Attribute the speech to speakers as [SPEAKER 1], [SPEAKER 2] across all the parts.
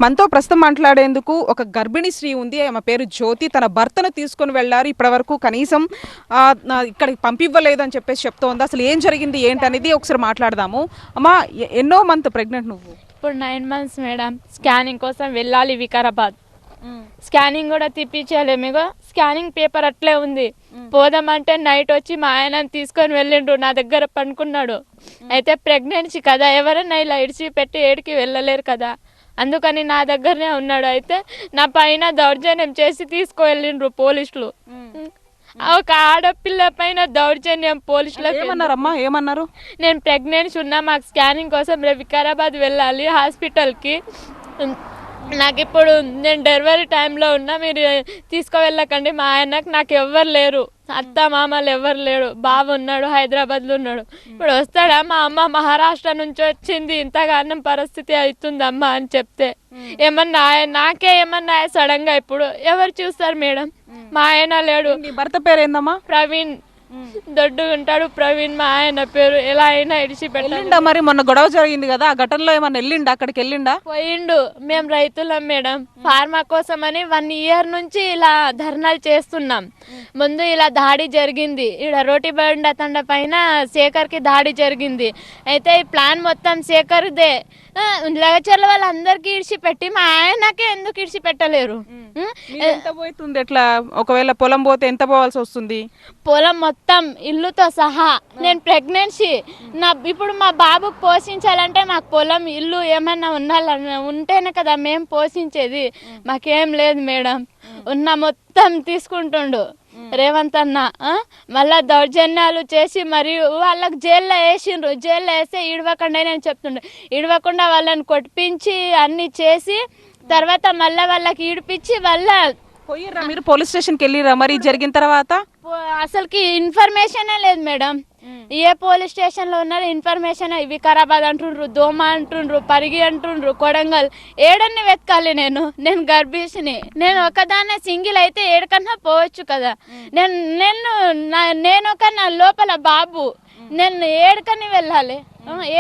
[SPEAKER 1] మనతో ప్రస్తుతం మాట్లాడేందుకు ఒక గర్భిణీ స్త్రీ ఉంది. ఆమె పేరు జ్యోతి. తన భర్తను తీసుకొని వెళ్లారు. ఇప్పటివరకు కనీసం ఇక్కడికి పంపివ్వలేదు అని చెప్పేసి చెప్తోంది. అసలు ఏం జరిగింది ఏంటనేది ఒకసారి మాట్లాడదాము. అమ్మా, ఎన్నో మంత్ ప్రెగ్నెంట్ నువ్వు?
[SPEAKER 2] ఇప్పుడు 9 months మేడం. స్కానింగ్ కోసం వెళ్ళాలి వికారాబాద్. స్కానింగ్ కూడా తీపిచ్చాలి. మీకు స్కానింగ్ పేపర్ అట్లే ఉంది. పోదామంటే నైట్ వచ్చి మా ఆయన తీసుకొని వెళ్ళిండ్రు. నా దగ్గర పనుకున్నాడు. అయితే ప్రెగ్నెన్సీ కదా, ఎవరైనా ఇలా ఇడిచి పెట్టి ఏడికి వెళ్ళలేరు కదా, అందుకని నా దగ్గరనే ఉన్నాడు. అయితే నా పైన దౌర్జన్యం చేసి తీసుకువెళ్ళిండ్రు పోలీసులు. ఒక ఆడపిల్ల పైన దౌర్జన్యం పోలీసులకు.
[SPEAKER 1] ఏమన్నారు?
[SPEAKER 2] నేను ప్రెగ్నెన్సీ ఉన్నా, మాకు స్కానింగ్ కోసం రేపు వికారాబాద్ వెళ్ళాలి హాస్పిటల్కి. నాకు ఇప్పుడు నేను డెలివరీ టైంలో ఉన్నా, మీరు తీసుకువెళ్ళకండి. మా ఆయనకు నాకు ఎవ్వరు లేరు, అత్త మామలు ఎవ్వరు లేరు. బావ ఉన్నాడు, హైదరాబాద్లో ఉన్నాడు. ఇప్పుడు వస్తాడా? మా అమ్మ మహారాష్ట్ర నుంచి వచ్చింది, ఇంతగానం పరిస్థితి అవుతుందమ్మా అని చెప్తే ఏమన్నా నాకే ఏమన్నా సడన్ గా ఇప్పుడు ఎవరు చూస్తారు మేడం? మా ఆయన లేడు.
[SPEAKER 1] భర్త పేరు ఏందమ్మా?
[SPEAKER 2] ప్రవీణ్. దొడ్డు ఉంటాడు ప్రవీణ్ మా ఆయన పేరు. ఎలా అయినా ఇడిచిపెట్టిండా?
[SPEAKER 1] మరి మొన్న గొడవ జరిగింది కదా, ఆ ఘటనలో ఏమన్నా వెళ్ళిండా? అక్కడికి వెళ్ళిండా?
[SPEAKER 2] పోయిండు. మేము రైతులం మేడం. ఫార్మా కోసం అని 1 year నుంచి ఇలా ధర్నాలు చేస్తున్నాం. ముందు ఇలా దాడి జరిగింది, ఇక్కడ రోటి బండ తండ పైన శేఖర్కి దాడి జరిగింది. అయితే ఈ ప్లాన్ మొత్తం శేఖర్దే. లగచర్ల వాళ్ళందరికీ ఇడిచిపెట్టి మా ఆయనకే ఎందుకు ఇడిచిపెట్టలేరు?
[SPEAKER 1] ఎంత పోతుంది? ఎట్లా ఒకవేళ పొలం పోతే ఎంత పోవాల్సి వస్తుంది?
[SPEAKER 2] పొలం మొత్తం ఇల్లుతో సహా. నేను ప్రెగ్నెన్సీ ఇప్పుడు మా బాబుకు పోషించాలంటే మాకు పొలం ఇల్లు ఏమన్నా ఉంటేనే కదా మేము పోషించేది. మాకేం లేదు మేడం. ఉన్న మొత్తం తీసుకుంటుండు రేవంత్ అన్న. మళ్ళా దౌర్జన్యాలు చేసి మరియు వాళ్ళకి జైల్లో వేసిండ్రు. జైల్లో వేస్తే ఇడవకుండా నేను చెప్తుండే, ఇడవకుండా వాళ్ళని కొట్టించి అన్ని చేసి తర్వాత మళ్ళీ వాళ్ళకి ఈడిపించి
[SPEAKER 1] పోయిర్రా మీరు? పోలీస్ స్టేషన్కి వెళ్ళిరా మరి జరిగిన తర్వాత?
[SPEAKER 2] అసలుకి ఇన్ఫర్మేషనే లేదు మేడం. ఏ పోలీస్ స్టేషన్లో ఉన్నారు ఇన్ఫర్మేషన్? వికారాబాద్ అంటుండ్రు, దోమ అంటుండ్రు, పరిగి అంటుండ్రు, కొడంగల్. ఏడన్ని వెతకాలి? నేను గర్భిణిని. నేను ఒకదాన్నే సింగిల్ అయితే ఏడకన్నా పోవచ్చు కదా. నేను ఒక నా లోపల బాబు, నేను ఏడకని వెళ్ళాలి,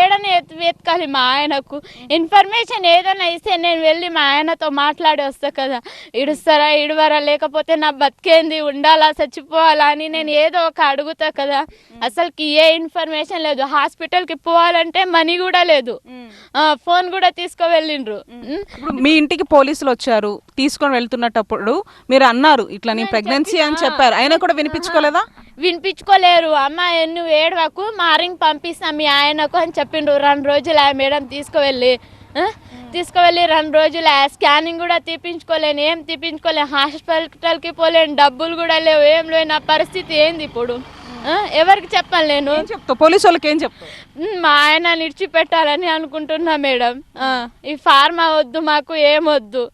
[SPEAKER 2] ఏడని వెతకాలి. మా ఆయనకు ఇన్ఫర్మేషన్ ఏదైనా ఇస్తే నేను వెళ్ళి మా ఆయనతో మాట్లాడి వస్తా కదా. ఇడుస్తారా ఇడవరా, లేకపోతే నా బతికేంది, ఉండాలా చచ్చిపోవాలా అని నేను ఏదో ఒక అడుగుతా కదా. అసలుకి ఏ ఇన్ఫర్మేషన్ లేదు. హాస్పిటల్కి పోవాలంటే మనీ కూడా లేదు. ఫోన్ కూడా తీసుకువెళ్ళిండ్రు.
[SPEAKER 1] మీ ఇంటికి పోలీసులు వచ్చారు, తీసుకొని వెళ్తున్నప్పుడు మీరు అన్నారు ఇట్లా నీ ప్రెగ్నెన్సీ అని చెప్పారు. అయినా కూడా వినిపించుకోలేదా?
[SPEAKER 2] వినిపించుకోలేరు. అమ్మ నువ్వు ఏడవకు, మార్నింగ్ పంపిస్తాం మీ ఆయనకు అని చెప్పిండ్రు. 2 రోజులు ఆ మేడం తీసుకువెళ్ళి 2 రోజులు స్కానింగ్ కూడా తీపించుకోలేను, ఏం తీపించుకోలేను. హాస్పిటల్కి పోలేను, డబ్బులు కూడా లేవు, ఏం లేవు. నా పరిస్థితి ఏంది ఇప్పుడు? ఎవరికి చెప్పాలి నేను?
[SPEAKER 1] పోలీసు వాళ్ళకి ఏం చెప్తావు?
[SPEAKER 2] మా ఆయన విడిచిపెట్టాలని అనుకుంటున్నా మేడం. ఈ ఫార్మా వద్దు, మాకు ఏమొద్దు.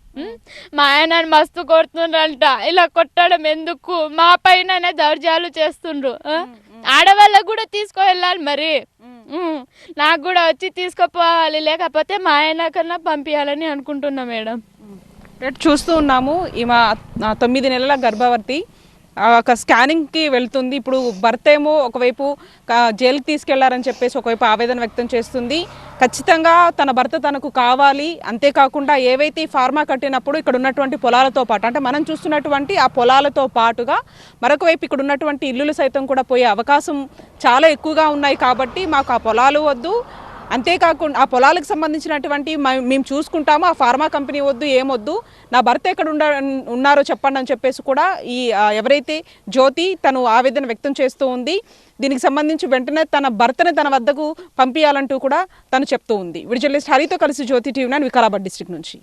[SPEAKER 2] మా ఆయన మస్తు కొడుతుండ్రంట. ఇలా కొట్టడం ఎందుకు? మా పైననే దౌర్జాలు చేస్తుండ్రు. ఆడవాళ్ళకు కూడా తీసుకువెళ్ళాలి మరి. నాకు కూడా వచ్చి తీసుకుపోవాలి, లేకపోతే మా ఆయన కన్నా పంపించాలని అనుకుంటున్నా మేడం.
[SPEAKER 1] చూస్తూ ఉన్నాము, ఈమె 9 నెలల గర్భవతి. ఒక స్కానింగ్కి వెళ్తుంది. ఇప్పుడు భర్త ఏమో ఒకవైపు జైలుకి తీసుకెళ్లారని చెప్పేసి ఒకవైపు ఆవేదన వ్యక్తం చేస్తుంది. ఖచ్చితంగా తన భర్త తనకు కావాలి. అంతేకాకుండా ఏవైతే ఈ ఫార్మా కట్టినప్పుడు ఇక్కడ ఉన్నటువంటి పొలాలతో పాటు, అంటే మనం చూస్తున్నటువంటి ఆ పొలాలతో పాటుగా మరొక వైపు ఇక్కడ ఉన్నటువంటి ఇల్లులు సైతం కూడా పోయే అవకాశం చాలా ఎక్కువగా ఉన్నాయి. కాబట్టి మాకు ఆ పొలాలు వద్దు, అంతేకాకుండా ఆ పొలాలకు సంబంధించినటువంటి మేము చూసుకుంటాము, ఆ ఫార్మా కంపెనీ వద్దు, ఏమొద్దు, నా భర్త ఎక్కడ ఉన్నారో చెప్పండి అని చెప్పేసి కూడా ఈ ఎవరైతే జ్యోతి తను ఆవేదన వ్యక్తం చేస్తూ ఉంది. దీనికి సంబంధించి వెంటనే తన భర్తని తన వద్దకు పంపించాలంటూ కూడా తను చెప్తూ ఉంది. వీడియో జర్నలిస్ట్ హరితో కలిసి జ్యోతి టీవీ 9 వికారాబాద్ డిస్ట్రిక్ట్ నుంచి.